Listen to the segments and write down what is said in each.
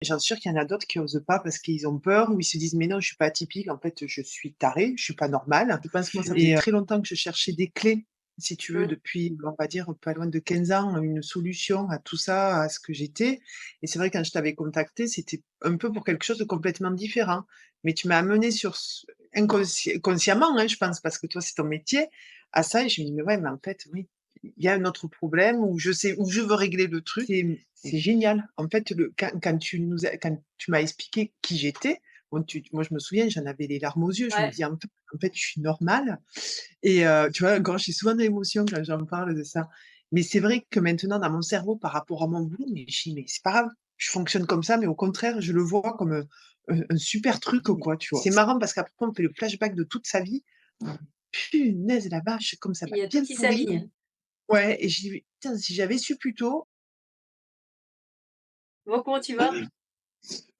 J'en suis sûre qu'il y en a d'autres qui osent pas parce qu'ils ont peur ou ils se disent: «Mais non, je suis pas atypique, en fait, je suis tarée, je suis pas normale». Je pense que moi, ça faisait très longtemps que je cherchais des clés, si tu veux, Mmh. depuis, on va dire, pas loin de 15 ans, une solution à tout ça, à ce que j'étais. Et c'est vrai, quand je t'avais contacté, c'était un peu pour quelque chose de complètement différent. Mais tu m'as amené sur ce consciemment, hein, je pense, parce que toi, c'est ton métier, à ça et je me dis: «Mais ouais, mais en fait, oui, il y a un autre problème où je sais où je veux régler le truc». C'est génial. En fait, quand tu m'as expliqué qui j'étais, bon, moi, je me souviens, j'en avais les larmes aux yeux. Je me Ouais. dis: «En fait, je suis normale». Et tu vois, encore, je suis souvent d'émotion quand j'en parle de ça. Mais c'est vrai que maintenant, dans mon cerveau, par rapport à mon boulot, mais je dis: «Mais c'est pas grave, je fonctionne comme ça», mais au contraire, je le vois comme, un super truc, quoi, tu vois? C'est marrant parce qu'après on fait le flashback de toute sa vie. Punaise la vache, comme ça Il m'a y a tout bien qui pourri. s'aligne. Ouais, et je dis: «Putain, si j'avais su plus tôt». Bon, comment tu vas?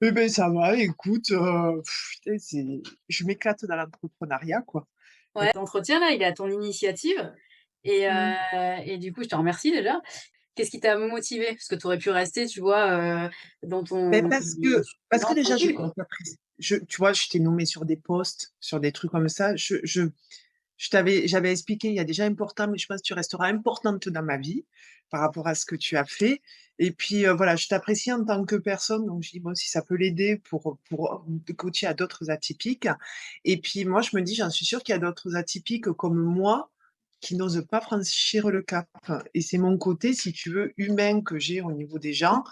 Eh beh, ça va, écoute, putain, je m'éclate dans l'entrepreneuriat, quoi. Ouais, l'entretien là, il est à ton initiative Mmh. et du coup, je te remercie déjà. Qu'est-ce qui t'a motivé? Parce que tu aurais pu rester, tu vois, dans Beh, ton parce que non, déjà tranquille, quoi. tu vois, je t'ai nommée sur des postes, sur des trucs comme ça. J'avais expliqué, il y a déjà important, mais je pense que tu resteras importante dans ma vie par rapport à ce que tu as fait. Et puis, voilà, je t'apprécie en tant que personne, donc je dis: «Bon, si ça peut l'aider pour coacher à d'autres atypiques». Et puis moi, je me dis: «J'en suis sûre qu'il y a d'autres atypiques comme moi qui n'osent pas franchir le cap». Et c'est mon côté, si tu veux, humain que j'ai au niveau des gens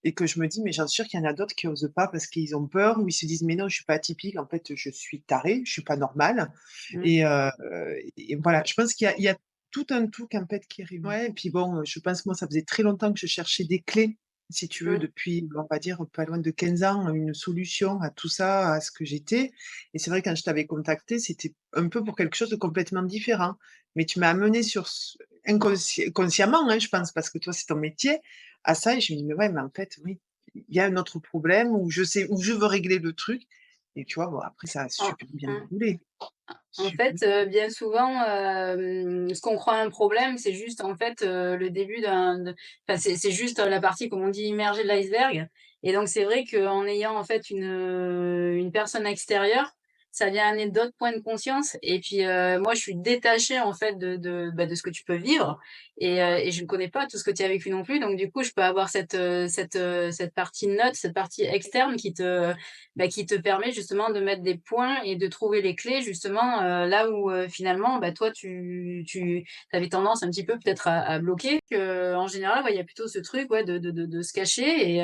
et que je me dis: «Mais j'en suis sûre qu'il y en a d'autres qui osent pas parce qu'ils ont peur ou ils se disent: "Mais non, je suis pas atypique, en fait, je suis tarée, je suis pas normale"». Mmh. Et voilà, je pense qu'il y a tout un tout en fait qui arrive. Ouais, et puis bon, je pense que moi, ça faisait très longtemps que je cherchais des clés, si tu veux, Mmh. depuis, on va dire, pas loin de 15 ans, une solution à tout ça, à ce que j'étais. Et c'est vrai, quand je t'avais contacté, c'était un peu pour quelque chose de complètement différent. Mais tu m'as amené sur consciemment, hein, je pense, parce que toi, c'est ton métier, à ça et je me dis: «Mais ouais, mais en fait, oui, il y a un autre problème où je sais où je veux régler le truc». Et tu vois, bon, après ça a En super bien mmh. déroulé. En Super. fait, bien souvent, ce qu'on croit un problème, c'est juste, en fait, le début enfin, c'est juste, la partie, comme on dit, immergée de l'iceberg et donc c'est vrai qu'en ayant, en fait, une personne extérieure, ça vient amener d'autres points de conscience et puis, moi, je suis détachée, en fait, de ce que tu peux vivre et je ne connais pas tout ce que tu as vécu non plus donc du coup, je peux avoir cette partie neutre, cette partie externe qui te permet justement de mettre des points et de trouver les clés justement, là où, finalement, bah, toi tu avais tendance un petit peu peut-être à bloquer, qu'en général, ouais, il y a plutôt ce truc, ouais, de se cacher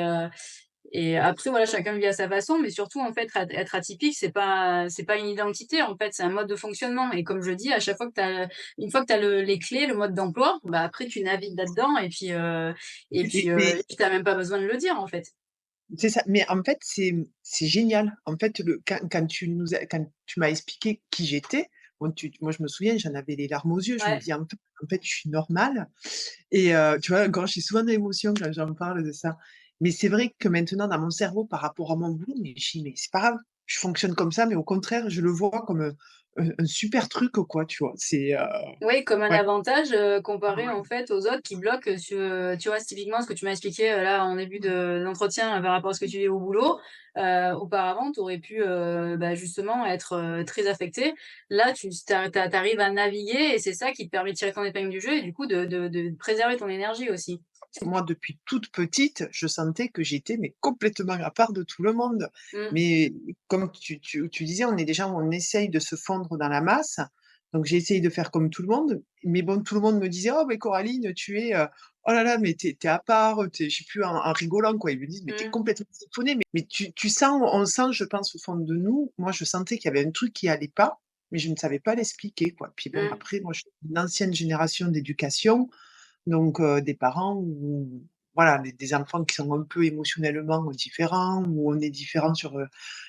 et après voilà, chacun vit à sa façon, mais surtout en fait être atypique, c'est pas une identité en fait, c'est un mode de fonctionnement et comme je dis, à chaque fois que tu as une fois que tu as les clés, le mode d'emploi, bah, après tu navigues là-dedans Mais et puis tu as même pas besoin de le dire en fait. c'est ça, mais en fait, c'est génial. En fait, quand tu m'as expliqué qui j'étais, bon, moi, je me souviens, j'en avais les larmes aux yeux. Je me Ouais. dis: «En fait, je suis normale». Et tu vois, encore, je suis souvent d'émotion quand j'en parle de ça. Mais c'est vrai que maintenant, dans mon cerveau, par rapport à mon boulot, mais je dis: «Mais c'est pas grave, je fonctionne comme ça», mais au contraire, je le vois comme, un super truc, quoi, tu vois? Oui, comme un Ouais. avantage, comparé en fait aux autres qui bloquent sur, tu vois? Typiquement ce que tu m'as expliqué, là en début d'entretien, par rapport à ce que tu vis au boulot. Auparavant tu aurais pu, bah, justement être, très affecté. Là tu arrives à naviguer et c'est ça qui te permet de tirer ton épingle du jeu et du coup de préserver ton énergie aussi. Moi, depuis toute petite, je sentais que j'étais, mais complètement à part de tout le monde. Mmh. Mais comme tu disais, on essaye de se fondre dans la masse. Donc j'ai essayé de faire comme tout le monde. Mais bon, tout le monde me disait: «Oh, mais Coraline, tu es, oh là là, mais tu es à part, je sais plus, en rigolant, quoi. Ils me disent: «Mais tu es Mmh. complètement siphonnée». Mais tu sens, on sent, je pense, au fond de nous, moi, je sentais qu'il y avait un truc qui allait pas, mais je ne savais pas l'expliquer, quoi. Puis bon, Mmh. après, moi, je suis d'une ancienne génération d'éducation, donc des parents où voilà, des enfants qui sont un peu émotionnellement différents, où on est différent sur,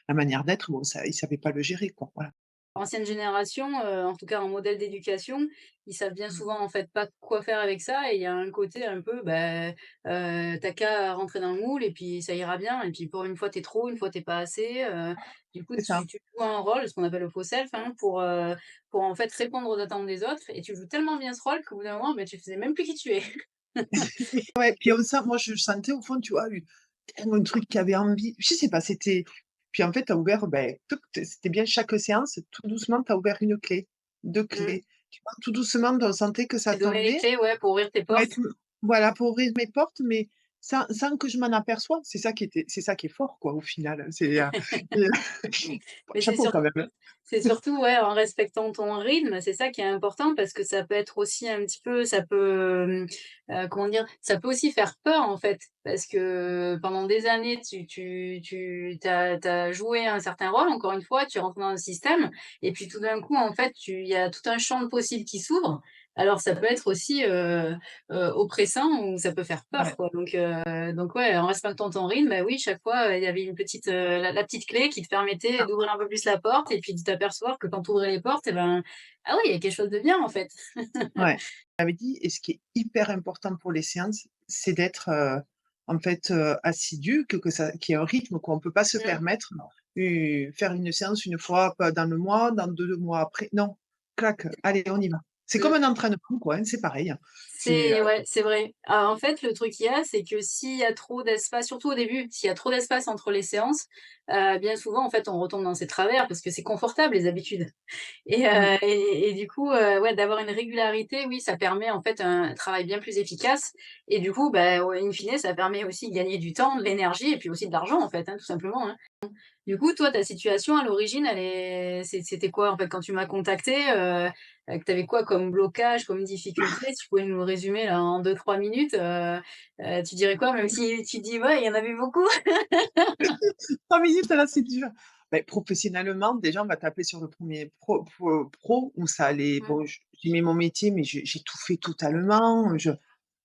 la manière d'être, bon, ça, ils savaient pas le gérer, quoi, voilà. Ancienne génération, en tout cas en modèle d'éducation, ils savent bien Mmh. souvent en fait pas quoi faire avec ça et il y a un côté un peu, bah, tu qu'à rentrer dans le moule et puis ça ira bien et puis pour une fois tu trop, une fois tu pas assez, du coup C'est ça. tu joues un rôle, ce qu'on appelle le faux self, hein, pour en fait répondre aux attentes des autres et tu joues tellement bien ce rôle qu'au bout d'un moment, bah, tu sais même plus qui tu es. Ouais, puis on sent, moi je sentais au fond, tu vois, un truc qui avait envie, je sais pas, c'était puis en fait, tu as ouvert, touc, c'était bien chaque séance, tout doucement, tu as ouvert une clé, 2 Mmh. clés. Tu vois? Tout doucement, on sentait que ça Et donner les tombait. clés, ouais, pour ouvrir tes Ouais, portes. voilà, pour ouvrir mes portes, mais sans que je m'en aperçoive. C'est ça qui est fort, quoi, au final, heu, Mais c'est chapeau surtout quand même, hein. c'est surtout, ouais, en respectant ton rythme, c'est ça qui est important parce que ça peut être aussi un petit peu ça peut, comment dire? Ça peut aussi faire peur, en fait, parce que pendant des années, tu as joué un certain rôle, encore une fois, tu rentres dans un système et puis tout d'un coup, en fait, il y a tout un champ de possibles qui s'ouvre. Alors ça peut être aussi, oppressant ou ça peut faire peur, Ouais, quoi, donc ouais, en respectant ton rythme, bah oui, chaque fois, il y avait une petite, la petite clé qui te permettait ah, d'ouvrir un peu plus la porte et puis de t'apercevoir que quand tu ouvrais les portes et ben, ah oui, il y a quelque chose de bien, en fait. ouais. J'avais dit et ce qui est hyper important pour les séances, c'est d'être, en fait, assidu, que ça qu'il y ait un rythme, quoi. On peut pas se Mmh. permettre, faire une séance une fois, pas dans le mois, dans 2 mois après. Non, clac, allez, on y va. C'est comme Mmh. un entraînement, quoi, hein, c'est pareil, hein. C'est, C'est ouais, c'est vrai. En fait, le truc qu'il y a, c'est que s'il y a trop d'espace, surtout au début, s'il y a trop d'espace entre les séances, bien souvent, en fait, on retombe dans ses travers parce que c'est confortable les habitudes. mmh, Et du coup, ouais, d'avoir une régularité, oui, ça permet en fait un travail bien plus efficace et du coup, bah, ouais, in fine, ça permet aussi de gagner du temps, de l'énergie et puis aussi de l'argent en fait, hein, tout simplement, hein. Du coup, toi, ta situation à l'origine, c'était quoi en fait quand tu m'as contacté que tu avais quoi comme blocage, comme difficulté? Si tu pouvais nous le résumer là en 2 3 minutes, tu dirais quoi? Même si tu dis: «Ouais, il y en avait beaucoup». 3 minutes là, c'est dur. Professionnellement, déjà, on va taper sur le premier pro où ça allait. Mmh. Bon, j'aimais mon métier, mais j'étouffais totalement,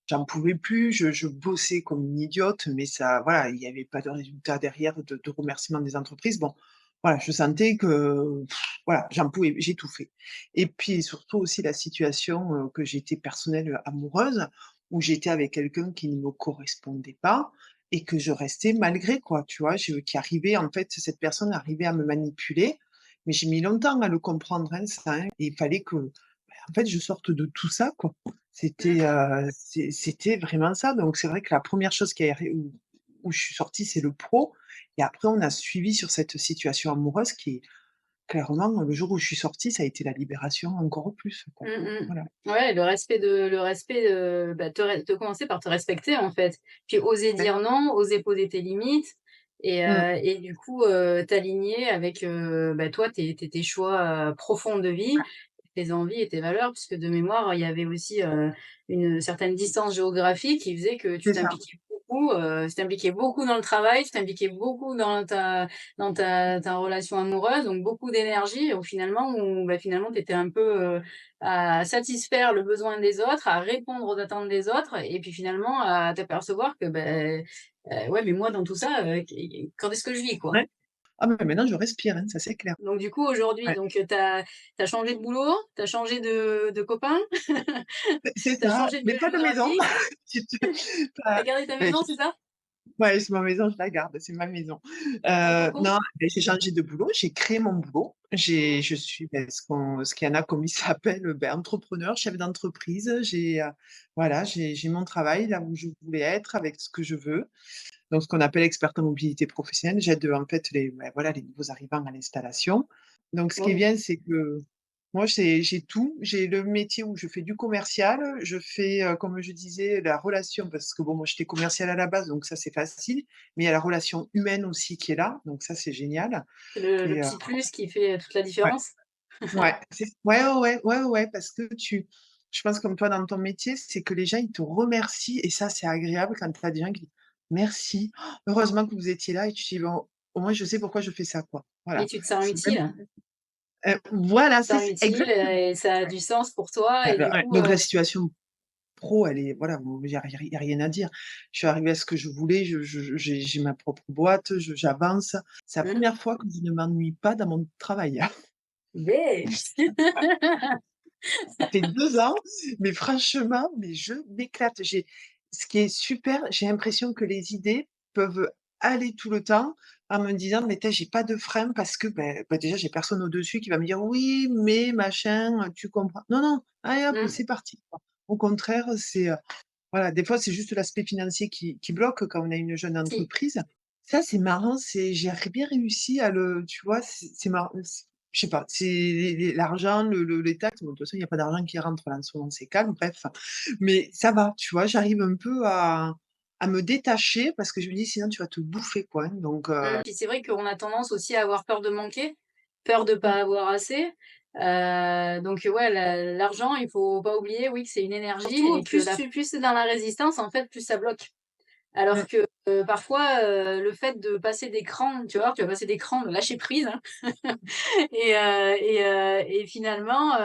j'en pouvais plus, je bossais comme une idiote, mais ça voilà, il y avait pas de résultat derrière de remerciement des entreprises. Bon, voilà, je sentais que voilà, j'en pouvais j'étouffais et puis surtout aussi la situation, que j'étais personnelle, amoureuse, où j'étais avec quelqu'un qui ne me correspondait pas et que je restais malgré quoi, tu vois? Qui arrivait en fait, cette personne arrivait à me manipuler, mais j'ai mis longtemps à le comprendre, hein, ça, hein, et il fallait que, en fait, je sorte de tout ça, quoi. Mmh. C'était vraiment ça, donc c'est vrai que la première chose qui a ré où je suis sortie, c'est le pro et après on a suivi sur cette situation amoureuse qui est clairement, le jour où je suis sortie, ça a été la libération encore plus, quoi. Mmh mh. Voilà. Ouais, le respect de, bah, de commencer par te respecter, en fait. Puis oser Ouais. dire non, oser poser tes limites Mmh. et du coup, t'aligner avec, bah, toi, tes choix, profonds de vie, tes envies et tes valeurs. Puisque de mémoire, il y avait aussi, une certaine distance géographique qui faisait que C'est ça. tu t'impliquais beaucoup dans le travail, tu t'impliquais beaucoup dans ta relation amoureuse, donc beaucoup d'énergie au finalement où, bah, finalement tu étais un peu, à satisfaire le besoin des autres, à répondre aux attentes des autres et puis finalement à t'apercevoir que, beh, ouais, mais moi dans tout ça, quand est-ce que je vis, quoi? Ouais. Ah mais maintenant je respire, hein, ça c'est clair. Donc du coup aujourd'hui, Ouais. donc, tu as changé de boulot, tu as changé de copain, C'est tu as ça, changé de mais lieu pas de maison. géographique, Tu te tu as pas gardé ta beh, maison, c'est ça? ouais, c'est ma maison, je la garde, c'est ma maison. À ton compte? Non, j'ai changé de boulot, j'ai créé mon boulot. Je suis, ce qu'il y en a comme il s'appelle, entrepreneur, chef d'entreprise. Voilà, j'ai mon travail là où je voulais être avec ce que je veux. Donc ce qu'on appelle experte en mobilité professionnelle. J'aide, en fait, voilà, les nouveaux arrivants à l'installation. Donc ce qui est Wow. bien, c'est que moi, j'ai tout. J'ai le métier où je fais du commercial, je fais, comme je disais, la relation parce que bon, moi, j'étais commerciale à la base, donc ça, c'est facile. Mais il y a la relation humaine aussi qui est là, donc ça, c'est génial C'est le et petit plus qui fait, toute la ouais, différence? ouais, ouais, parce que je pense comme toi dans ton métier, c'est que les gens, ils te remercient et ça, c'est agréable quand tu as des gens qui disent: «Merci, heureusement que vous étiez là» et tu te dis: «Bon, au moins je sais pourquoi je fais ça, quoi». Et Voilà. tu te sens C'est même utile. voilà, Tu te sens utile, exactement. et ça a du sens pour toi et du Ouais, coup, donc la situation pro, elle est voilà, bon, il y a rien à dire. Je suis arrivée à ce que je voulais, j'ai ma propre boîte, j'avance. C'est la mmh, première fois que je ne m'ennuie pas dans mon travail. beh! Ça fait 2 ans, mais franchement, mais je m'éclate. Ce qui est super, j'ai l'impression que les idées peuvent aller tout le temps en me disant: «Mais tu j'ai pas de frein parce que, déjà j'ai personne au-dessus qui va me dire: "Oui, mais machin, tu comprends"». Non, non, allez hop, Mmh. c'est parti, quoi. Au contraire, c'est, voilà, des fois, c'est juste l'aspect financier qui bloque quand on a une jeune Si. entreprise. Ça, c'est marrant, j'ai bien réussi à le tu vois? C'est marrant, je sais pas, c'est l'argent, les taxes, bon, de toute façon, il y a pas d'argent qui rentre là, en ce moment, c'est calme, bref. Mais ça va, tu vois? J'arrive un peu à me détacher parce que je me dis: «Sinon, tu vas te bouffer, quoi», hein, donc Puis c'est vrai qu'on a tendance aussi à avoir peur de manquer, peur de mmh, pas avoir assez. Donc ouais, l'argent, il faut pas oublier, oui, que c'est une énergie surtout, et que plus c'est dans la résistance, en fait, plus ça bloque. mmh, Alors que, parfois, le fait de passer des crans, tu vois? Tu vas passer des crans, de lâcher prise, hein. Et finalement,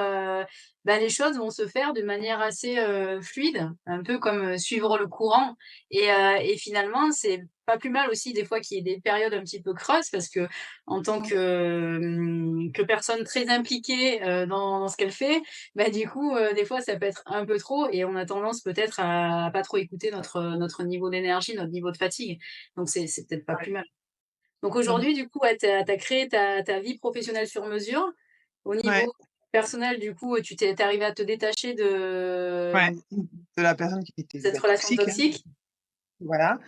bah, les choses vont se faire de manière assez, fluide, un peu comme, suivre le courant et finalement, c'est pas plus mal aussi des fois qu'il y ait des périodes un petit peu creuses parce qu'en tant que personne très impliquée, dans ce qu'elle fait, bah, du coup, des fois ça peut être un peu trop et on a tendance peut-être à pas trop écouter notre niveau d'énergie, notre niveau de fatigue. Donc c'est peut-être pas plus mal. Donc mmh, aujourd'hui, du coup, ouais, tu as créé ta vie professionnelle sur mesure. Au ouais, niveau personnel, du coup, tu es arrivé à te détacher de ouais, de la personne qui était, cette bah, relation toxique, hein, toxique. voilà,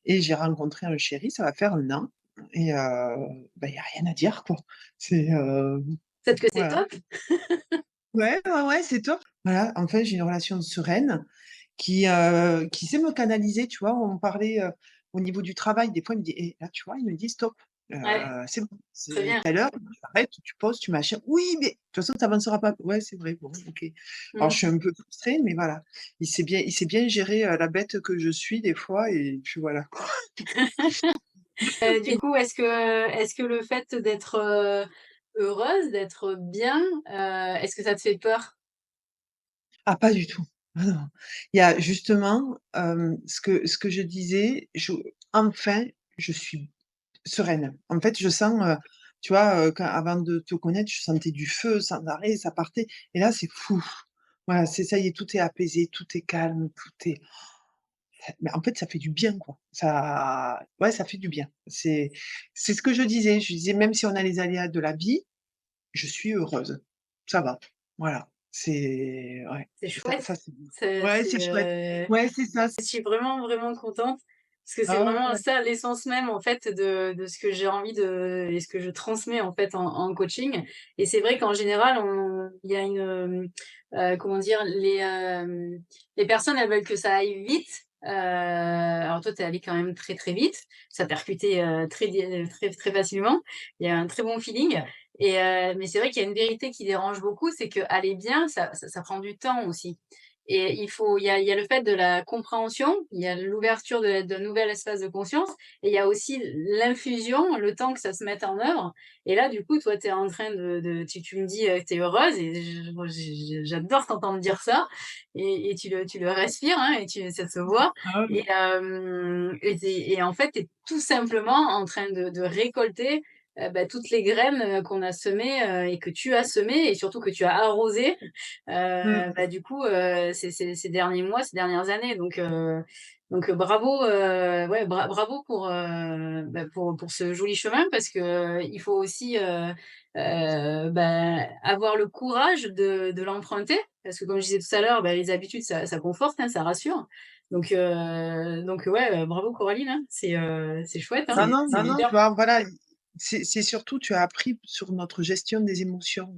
et j'ai rencontré un chéri, ça va faire 1 an et bah, il y a rien à dire, quoi. C'est, Peut-être que c'est voilà. top. Ouais, ouais, ouais, c'est top. Voilà, enfin, j'ai une relation sereine qui sait me canaliser, tu vois? On parlait, au niveau du travail, des fois, il me dit: «Eh, là, tu vois?» il me dit: «Stop, Ouais, c'est bon, très c'est bien. telle heure, tu arrêtes, tu poses, tu machins». «Oui, mais de toute façon, tu avanceras pas». «Ouais, c'est vrai, bon, OK». Alors je Mmh. suis un peu frustrée, mais voilà. Il sait bien gérer, la bête que je suis des fois et puis voilà, quoi. Du coup, est-ce que le fait d'être, heureuse, d'être bien, est-ce que ça te fait peur? Ah, pas du tout. Ah non. Il y a justement, ce que je disais, enfin, je suis sereine. En fait, je sens, tu vois, quand avant de te connaître, je sentais du feu sans arrêt, ça partait et là, c'est fou. Voilà, c'est ça y est, tout est apaisé, tout est calme, tout est mais en fait, ça fait du bien, quoi. Ça ouais, ça fait du bien. C'est ce que je disais. Je disais: «Même si on a les aléas de la vie, je suis heureuse. Ça va». Voilà. C'est ouais, C'est ça chouette. ça c'est C'est ouais, c'est c'est, chouette. Ouais, c'est ça. je suis vraiment, vraiment contente parce que c'est Ah vraiment ouais. ça l'essence même en fait de ce que j'ai envie de et ce que je transmets en fait en coaching et c'est vrai qu'en général on il y a une, comment dire? Les personnes elles veulent que ça aille vite, alors toi tu es allée quand même très, très vite. Ça percuté, très, très facilement. Il y a un très bon feeling mais c'est vrai qu'il y a une vérité qui dérange beaucoup, c'est qu'aller bien ça prend du temps aussi. Et il y a le fait de la compréhension, il y a l'ouverture d'un nouvel espace de conscience et il y a aussi l'infusion, le temps que ça se mette en œuvre et là, du coup, toi, tu es en train tu me dis, que tu es heureuse et j'adore t'entendre dire ça et tu le respires, hein, et ça se voit Ah ouais. et en fait, tu es tout simplement en train de récolter, bah, toutes les graines, qu'on a semées, et que tu as semées et surtout que tu as arrosées. Mmh. Bah, du coup, ces derniers mois, ces dernières années donc bravo, ouais, bravo pour, bah, pour ce joli chemin parce que, il faut aussi, bah, avoir le courage de l'emprunter parce que comme je disais tout à l'heure, bah, les habitudes ça conforte, hein, ça rassure donc ouais, bravo Coraline, hein, c'est chouette, hein, Non, non, c'est tu hyper vois, voilà, c'est surtout tu as appris sur notre gestion des émotions.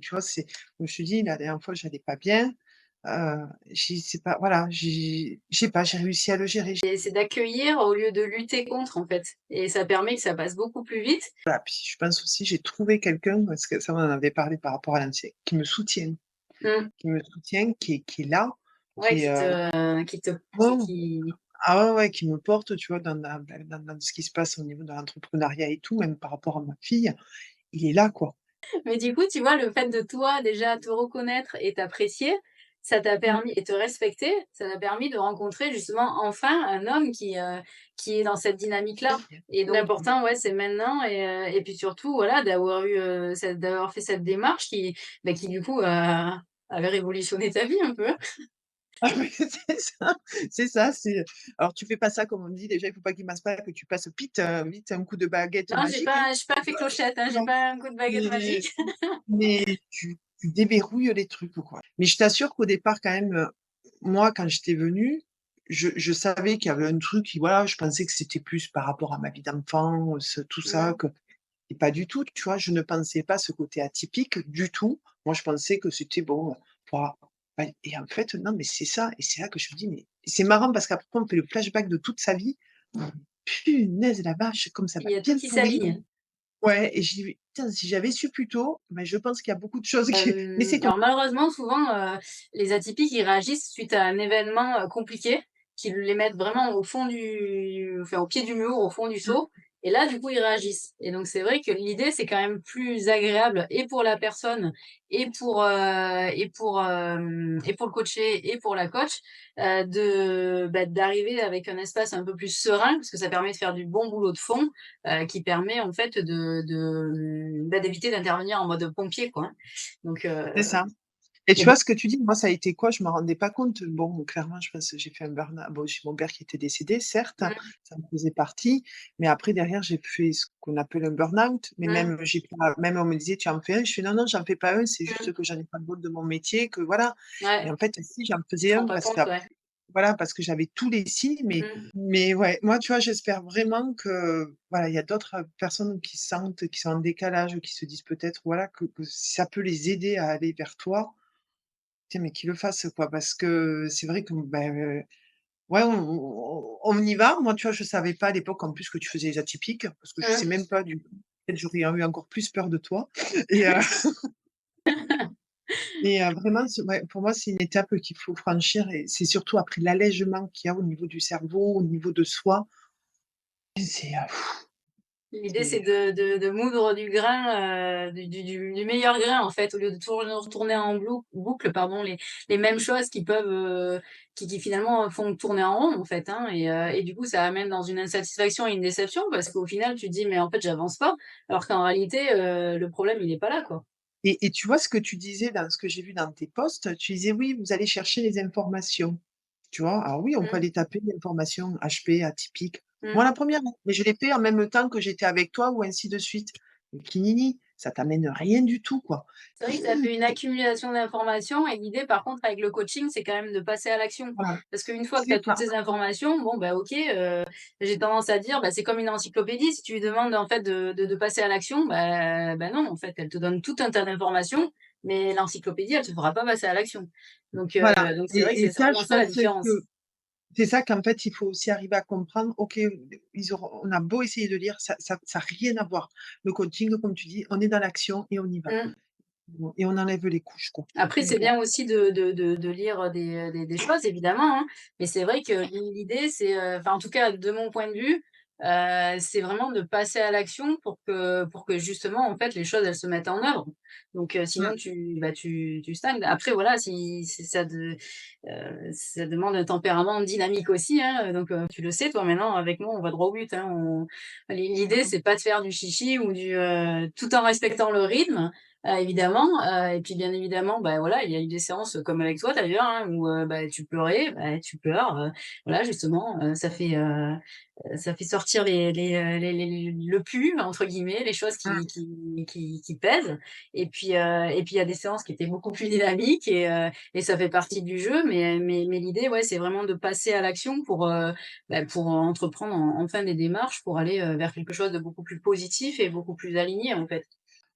Tu vois, c'est comme je te dis, la dernière fois, j'allais pas bien, j'ai c'est pas voilà, je sais pas, j'ai réussi à le gérer. c'est d'accueillir au lieu de lutter contre, en fait et ça permet que ça passe beaucoup plus vite. Voilà, puis je pense aussi, j'ai trouvé quelqu'un, parce que ça, on en avait parlé par rapport à l'ancien, Mmh. qui me soutient, qui est là, Ouais, qui est, bon, qui ah ouais, ouais, qui me porte, tu vois, dans ce qui se passe au niveau de l'entrepreneuriat et tout, même par rapport à ma fille, il est là, quoi. mais du coup, tu vois, le fait de toi, déjà, te reconnaître et t'apprécier, ça t'a Mmh. permis et te respecter, ça t'a permis de rencontrer justement enfin un homme qui est dans cette dynamique-là et donc l'important, ouais, c'est maintenant et puis surtout, voilà, d'avoir fait cette démarche qui du coup, avait révolutionné ta vie un peu. Ah oui, c'est ça, alors tu fais pas ça comme on dit déjà, il faut pas qu'il masse pas, que tu passes vite un coup de baguette Non, magique, hein. j'ai pas fait clochette, hein, j'ai Non, pas un coup de baguette mais magique. mais tu déverrouilles les trucs, quoi. Mais je t'assure qu'au départ quand même, moi, quand j'étais venue, je savais qu'il y avait un truc qui voilà, je pensais que c'était plus par rapport à ma vie d'enfant, tout ça, Mmh. que et pas du tout, tu vois? Je ne pensais pas ce côté atypique du tout. Moi, je pensais que c'était bon, voilà. Ouais et en fait, non, mais c'est ça et c'est là que je me dis: «Mais» c'est marrant parce qu'après on fait le flashback de toute sa vie. Punaise la vache, comme ça Il m'a y a tout bien qui pourri. s'aligne. Ouais et je dis: «Putain, si j'avais su plus tôt, bah, je pense qu'il y a beaucoup de choses qui» mais c'est comme Alors malheureusement, souvent, les atypiques, ils réagissent suite à un événement, compliqué, qui les mettent vraiment au fond du enfin, au pied du mur, au fond du mmh, seau et là, du coup, ils réagissent et donc c'est vrai que l'idée, c'est quand même plus agréable et pour la personne et pour le coaché et pour la coach, d'arriver avec un espace un peu plus serein, parce que ça permet de faire du bon boulot de fond, qui permet en fait d'éviter d'intervenir en mode pompier, quoi, hein. Donc c'est ça. Et tu et vois ce que tu dis, moi ça a été quoi? Je me rendais pas compte. Bon, clairement, je pense que j'ai fait un burn-out. Bon, j'ai mon père qui était décédé, certes, mmh, ça en faisait partie, mais après derrière, j'ai fait ce qu'on appelle un burn-out, mais mmh, même j'ai pas même on me disait: «Tu en fais un?» Je fais: «Non, non, j'en fais pas un, c'est mmh, juste que j'en ai pas le bol de mon métier, que voilà» et ouais, en fait, si, j'en tu faisais te rends un pas parce compte, qu'après ouais. voilà, parce que j'avais tous les signes, Mmh, mais ouais, moi, tu vois, j'espère vraiment que, voilà, il y a d'autres, personnes qui sentent, qui sont en décalage, qui se disent peut-être, voilà, que si ça peut les aider à aller vers toi, tiens, mais qu'ils le fassent, quoi. Parce que c'est vrai que, ben, ouais, on y va. Moi, tu vois, je savais pas à l'époque, en plus, que tu faisais les atypiques, parce que je sais mmh. même pas du coup. Peut-être j'aurais eu encore plus peur de toi et vraiment, c'est ouais, pour moi, c'est une étape qu'il faut franchir et c'est surtout après l'allègement qu'il y a au niveau du cerveau, au niveau de soi. C'est, L'idée, c'est c'est de moudre du grain, du meilleur grain, en fait, au lieu de toujours retourner en boucle, pardon, les mêmes choses qui peuvent, qui finalement font tourner en rond, en fait, hein et du coup, ça amène dans une insatisfaction et une déception parce qu'au final, tu te dis: «Mais en fait, j'avance pas», alors qu'en réalité, le problème, il est pas là, quoi. et tu vois ce que tu disais dans ce que j'ai vu dans tes posts, tu disais: «Oui, vous allez chercher les informations». Tu vois? Alors oui, on peut Mmh, aller taper l'information HP, atypique. Moi mmh. la première, hein, mais je l'ai fait en même temps que j'étais avec toi ou ainsi de suite. Mais Kinini, ça t'amène rien du tout, quoi. C'est vrai que ça fait une accumulation d'informations et l'idée par contre avec le coaching, c'est quand même de passer à l'action. Voilà, Parce qu'une fois que tu c'est as toutes ça. ces informations, bon bah OK, j'ai tendance à dire, bah, c'est comme une encyclopédie. Si tu lui demandes en fait de passer à l'action, bah non, en fait, elle te donne tout un tas d'informations, mais l'encyclopédie, elle te fera pas passer à l'action. Voilà Donc c'est vrai que et c'est ça, vraiment je ça la pense différence. que c'est ça qu'en fait, il faut aussi arriver à comprendre. OK, ils auront on a beau essayer de lire, ça a rien à voir. Le coaching, comme tu dis, on est dans l'action et on y va. Mmh. Bon et on enlève les couches, quoi. Après, c'est Donc bien aussi de lire des choses évidemment, hein, mais c'est vrai que l'idée c'est, enfin en tout cas de mon point de vue, c'est vraiment de passer à l'action pour que justement en fait les choses elles se mettent en œuvre. Donc mmh, sinon tu stagnes. Après voilà, si ça demande un tempérament dynamique aussi, hein, donc tu le sais toi maintenant avec moi on va droit au but, hein, l'idée mmh, c'est pas de faire du chichi ou tout en respectant le rythme. Évidemment, et puis bien évidemment, bah, voilà, il y a eu des séances, comme avec toi d'ailleurs, hein, où, bah, tu pleurais, bah, tu pleures, voilà justement, ça fait sortir les «le pu» entre guillemets, les choses mmh. qui pèsent et puis il y a des séances qui étaient beaucoup plus dynamiques et ça fait partie du jeu mais l'idée, ouais, c'est vraiment de passer à l'action pour entreprendre enfin des démarches pour aller, vers quelque chose de beaucoup plus positif et beaucoup plus aligné, en fait.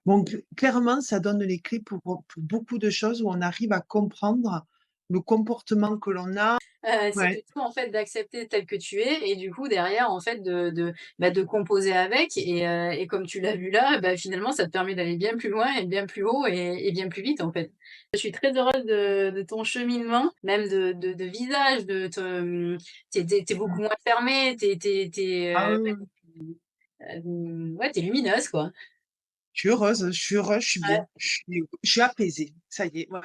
Donc clairement, ça donne les clés pour beaucoup de choses où on arrive à comprendre le comportement que l'on a. C'est Ouais, plutôt en fait d'accepter tel que tu es et du coup derrière en fait de composer avec et comme tu l'as vu là, bah, finalement ça te permet d'aller bien plus loin et bien plus haut et bien plus vite en fait. Je suis très heureuse de ton cheminement, même de visage, tu es beaucoup mmh. moins fermée, Ah oui, oui. ouais, tu lumineuse quoi. Je suis heureuse, je suis heureuse, je suis Ouais. bien, je suis apaisée. Ça y est, ouais.